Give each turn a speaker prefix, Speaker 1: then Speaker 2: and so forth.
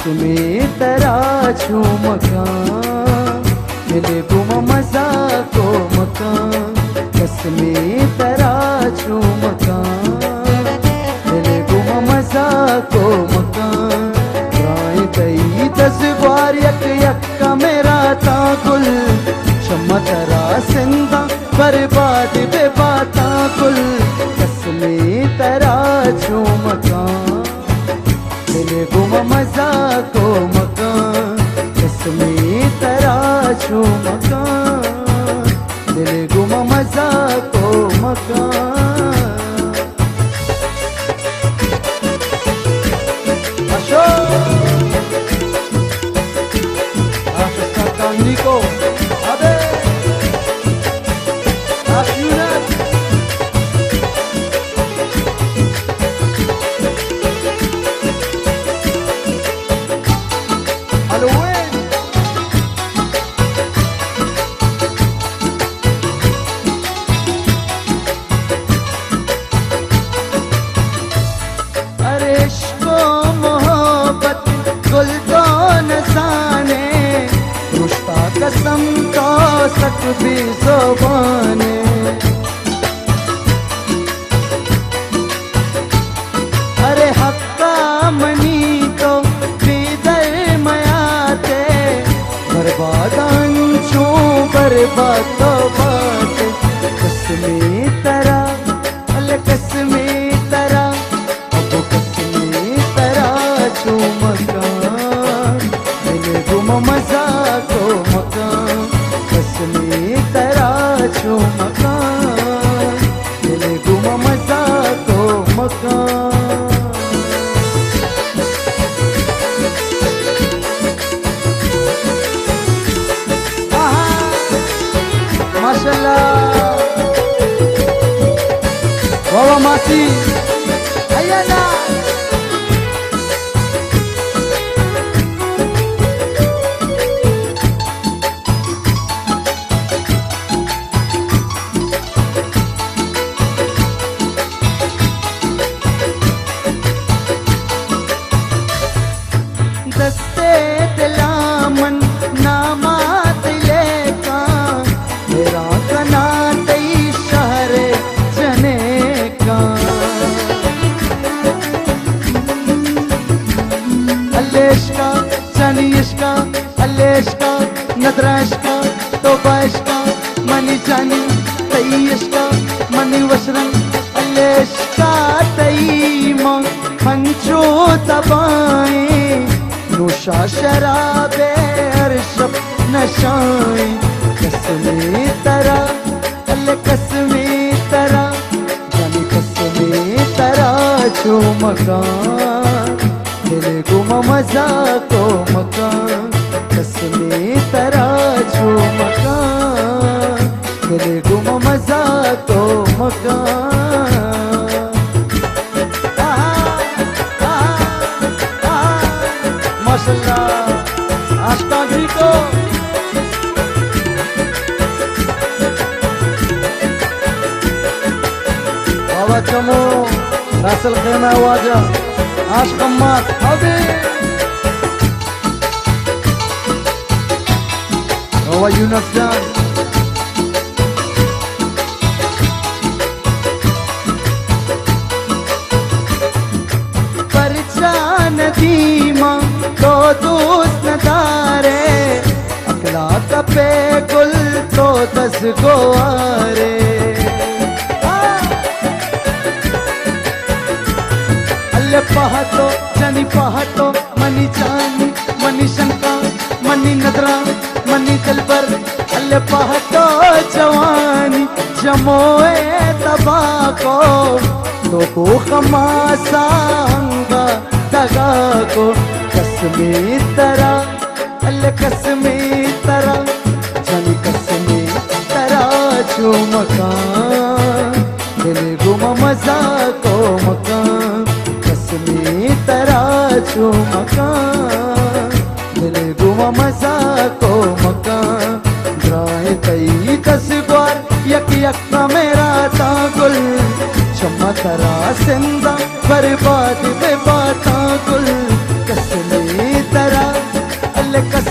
Speaker 1: कसमें तरा छू मकान मिले गुम मजा को मकान कसमें तरा छू मकान मिले गुम मजा को मकान राय तई तस्वार यक यक्का मेरा ताकुल शम्मा तरा सिंदा बर्बाद बेबाता कुल कसमें तरा छू मकान मिले गुम मजा को मकान कसमें तरा छू मकान मिले गुम मजा को मकान को अबे अरे इश्को मोहब्बत गुल तो न जाने रुश्ता कसम तो सक भी ज़ुबाने अरे हक्का मनी तो बेदर मयाते बर्बाद अंशों बर्बाद तो बात कसमें तरा अल कसमें तरा अब कसमें तरा छू मकान मिले गुम मजा को मकान कसमें तरा छू मकान मिले गुम मजा को मकान माशाल्लाह वाह मासी अय्या दस्ते दिलामन नामात लेका मेरा कना तई शहर जने का अल्लेश का जनीश का अल्लेश का नदराश का तोबाश का मनी जानी तईश का मनी वशरन अल्लेश का तई मंचो तबाए नोशा शराबे अरशब नशाए कसमें तरा अल कसमें तरा जाने कसमें तरा छू मकान मिले गुम मजा को मकान कसमें तरा छू मकान मिले गुम मजा को मकान माशाल्लाह आशिकांगी को बाबा चमो रासल खेमा वाजा आशिक अम्मास अबे बाबा यूनुस जान परचान दीमा तो दोस्त नदारे अकला तपे गुल तो दस को आरे अल्ले पहाटो जनी पहाटो मनी जानी मनी शंका मनी नदरा मनी दिलबर अल्ले पहाटो जवानी जमोए तबाको तो को खमासा अंगा दगा को कसमें तरा अल कसमें तरा जानी कसमें तरा छू मकान मिले गुम मजा को मकान कसमें तरा छू मकान मिले गुम मजा को मकान ग्राह तई तस्वार यक यक्का मेरा ताकुल शम्मा तरा सिंदा बर्बाद बेबाता कुल कसमें अल्ले कस